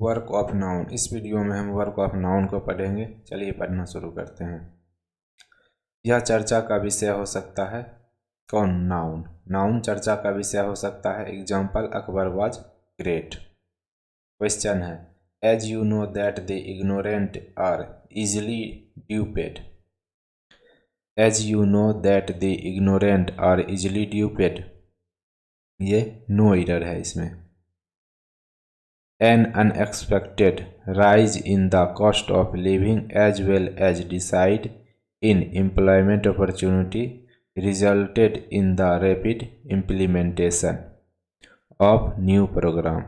Work of noun. इस video में हम वर्क ऑफ नाउन को पढ़ेंगे। चलिए पढ़ना शुरू करते हैं। यह चर्चा का विषय हो सकता है। कौन? नाउन। नाउन चर्चा का विषय हो सकता है। Example, Akbar was great. Question है, as you know that the ignorant are easily duped. As you know that the ignorant are easily duped, ये नो एरर है इसमें। An unexpected rise in the cost of living as well as decline in employment opportunity resulted in the rapid implementation of new program.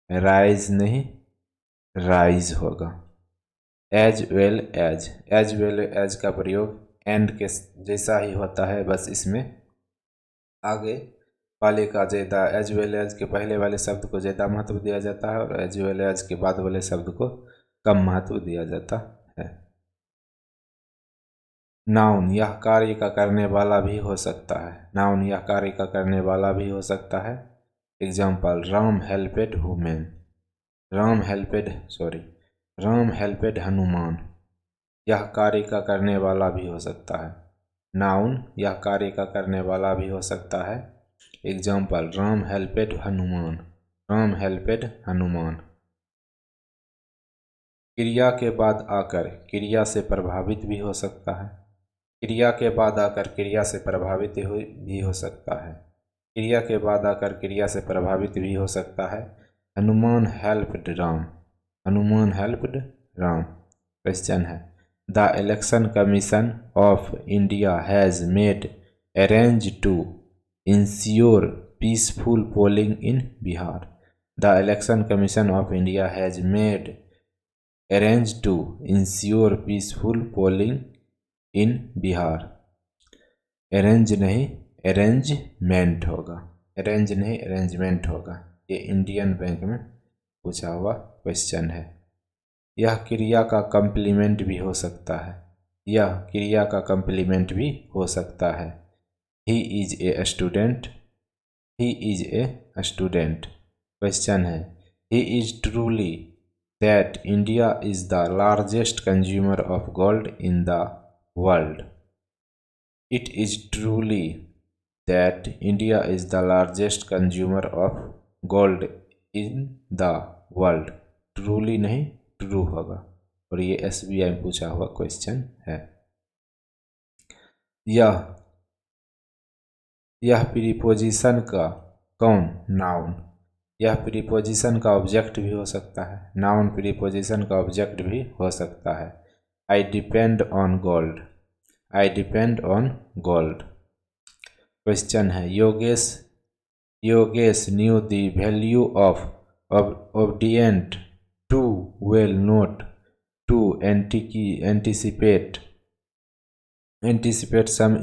Rise नहीं, rise होगा। as well as का प्रयोग and के जैसा ही होता है, बस इसमें आगे वाले का ज़्यादा, एज वेल एज के पहले वाले शब्द को ज़्यादा महत्व दिया जाता है और एज वेल एज के बाद वाले शब्द को कम महत्व दिया जाता है। नाउन, यह कार्य का करने वाला भी हो सकता है। नाउन, यह कार्य का करने वाला भी हो सकता है। Example, Ram helped women. Ram helped Hanuman. यह कार्य का करने वाला भी हो सकता है। नाउन, यह कार्य का करने वाला भी हो सकता है। Example, Ram helped Hanuman. Ram helped Hanuman. क्रिया के बाद आकर क्रिया से प्रभावित भी हो सकता है। क्रिया के बाद आकर क्रिया से प्रभावित भी हो सकता है। क्रिया के बाद आकर क्रिया से प्रभावित भी हो सकता है। Hanuman helped Ram. Hanuman helped Ram. Question है, the election commission of India has made arrange to ensure peaceful polling in Bihar. The Election Commission of India has made arrange to ensure peaceful polling in Bihar. Arrange नहीं, arrangement होगा। Arrange नहीं, arrangement होगा। ये Indian bank में पूछा हुआ question है। यह क्रिया का कम्प्लीमेंट भी हो सकता है। यह क्रिया का कम्प्लीमेंट भी हो सकता है। He is a student. He is a student. Question है, he is truly that India is the largest consumer of gold in the world. It is truly that India is the largest consumer of gold in the world. Truly नहीं, true होगा और ये SBI में पूछा हुआ question है। यह preposition का कौन? नाउन। यह प्रीपोजिशन का ऑब्जेक्ट भी हो सकता है। नाउन प्रीपोजिशन का ऑब्जेक्ट भी हो सकता है। I depend on gold. I depend on gold. Question है, Yogesh knew the value of obedient to well not to anticipate some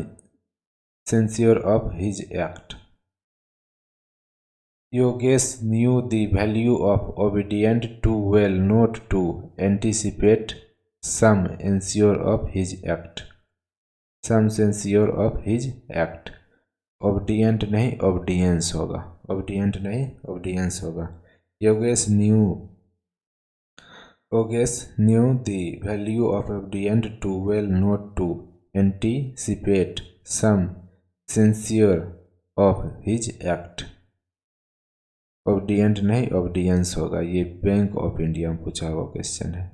censure of his act. Yogesh knew the value of obedience too well not to anticipate some censure of his act. Some censure of his act. Obedient नहीं, obedience होगा। Obedient नहीं, obedience होगा। Yogesh knew the value of obedience too well not to anticipate some censure of his act. obedient नहीं, obedience होगा। ये bank of India में पूछा हुआ क्वेश्चन है।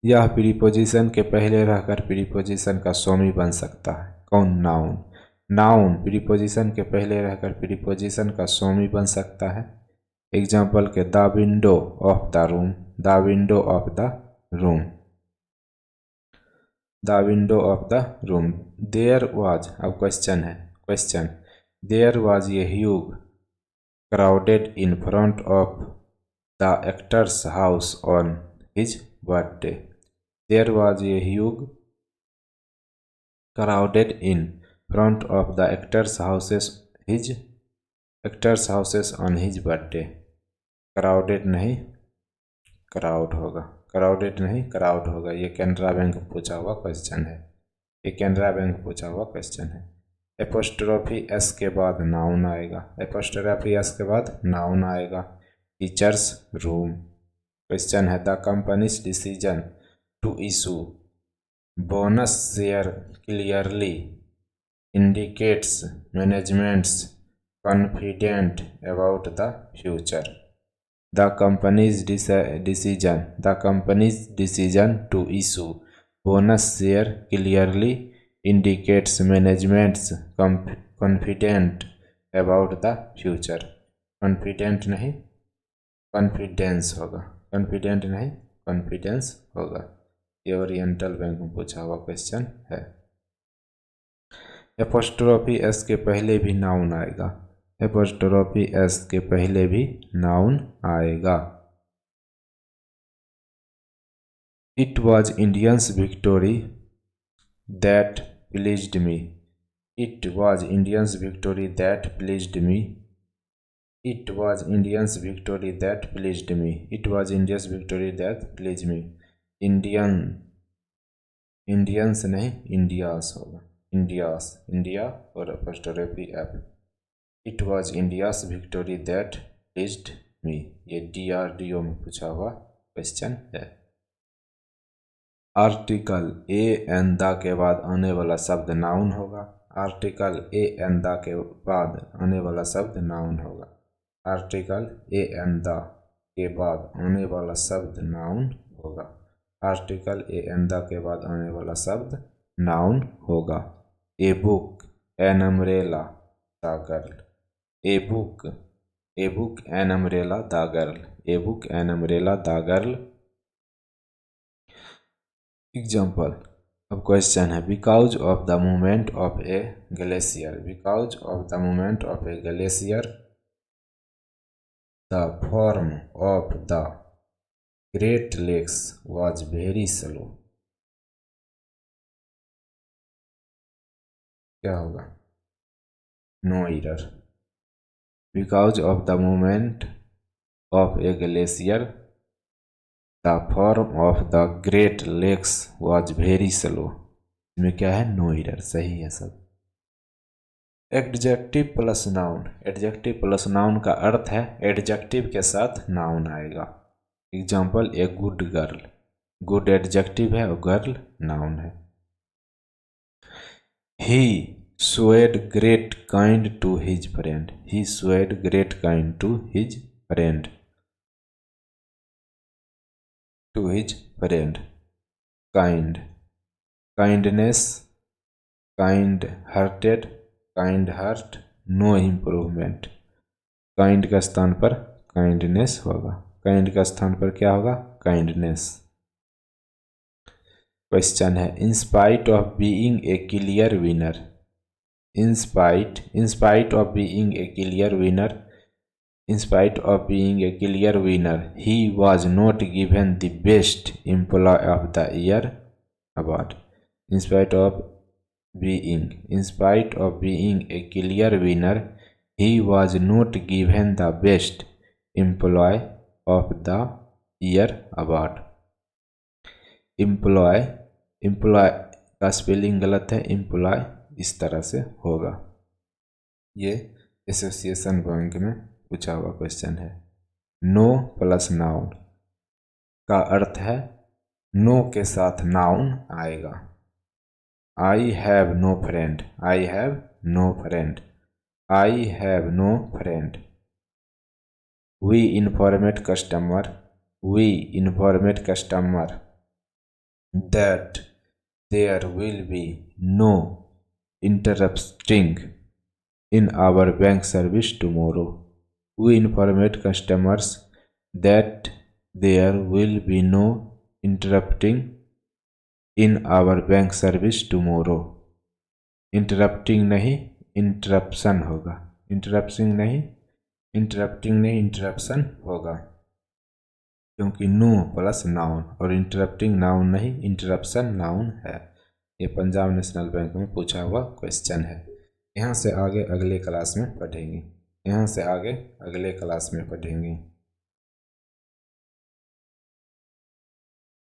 यह प्रीपोजिशन के पहले रहकर प्रीपोजिशन का स्वामी बन सकता है। कौन? नाउन। नाउन प्रीपोजिशन के पहले रहकर प्रीपोजिशन का स्वामी बन सकता है। एग्जाम्पल के, the window of the room. The window of the room. The window of the room. There was, अब क्वेश्चन है, question, there was a huge crowded in front of the actor's house on his birthday. There was a huge crowded in front of the actor's houses on his birthday. Crowded नहीं, crowd होगा। Crowded नहीं, crowd होगा। ये Canara bank पूछा हुआ question है। ये Canara bank पूछा हुआ क्वेश्चन है। एपोस्ट्रोफी एस के बाद नाउन आएगा, एपोस्ट्रोफी एस के बाद नाउन आएगा। Teachers room. क्वेश्चन है the company's decision to issue bonus share clearly indicates management's confident about the future. The company's decision to issue bonus share clearly indicates management's confident about the future. Confident नहीं confidence होगा, confident नहीं confidence होगा। ये oriental bank में पूछा हुआ question है। Apostrophe S के पहले भी नाउन आएगा, एपोस्ट्रोफी एस के पहले भी नाउन आएगा। It was Indians victory that pleased me, it was Indians victory that pleased me, it was Indians victory that pleased me, it was Indians victory that please me. Indians नहीं India's होगा, India's, India और apostrophe F. It was India's victory that pleased me, ये DRDO में पूछा हुआ question है। Article A N the के बाद आने वाला शब्द नाउन होगा, आर्टिकल ए एन द के बाद आने वाला शब्द नाउन होगा, आर्टिकल ए एन द के बाद आने वाला शब्द नाउन होगा, आर्टिकल ए एन द के बाद आने वाला शब्द नाउन होगा। A book an umbrella the girl, a book an umbrella the girl, a book an umbrella the girl. Example. अब क्वेश्चन है because of the movement of a glacier, because of the movement of a glacier the form of the Great Lakes was very slow. क्या होगा? No error. Because of the movement of a glacier the form of the Great Lakes was very slow. इसमें क्या है? No error. सही है सब। Adjective plus noun, adjective plus noun का अर्थ है एडजेक्टिव के साथ नाउन आएगा। Example a good girl, good adjective है और गर्ल नाउन है। He showed great kind to his friend. He showed great kind to his friend. To his friend. Kind. Kindness. Kind hearted. Kind heart. No improvement. Kind का स्थान पर kindness होगा। Kind का स्थान पर क्या होगा? Kindness. क्वेश्चन है in spite of being a clear winner, in spite of being a clear winner, in spite of being a clear winner he was not given the best employ of the year award. In spite of being a clear winner he was not given the best employ of the year award. Employ का spelling गलत है, employ इस तरह से होगा। ये association bank में पूछा हुआ क्वेश्चन है। नो प्लस नाउन का अर्थ है नो के साथ नाउन आएगा। I have no friend, I have no friend, I have no friend. We informed customer that there will be no interrupting in our bank service tomorrow. We informed customers that there will be no interrupting in our bank service tomorrow. Interrupting नहीं interruption होगा, interrupting नहीं interruption होगा क्योंकि no plus noun और interrupting noun नहीं interruption noun है। ये Punjab national bank में पूछा हुआ क्वेश्चन है। यहाँ से आगे अगले क्लास में पढ़ेंगे, यहाँ से आगे अगले क्लास में पढ़ेंगे।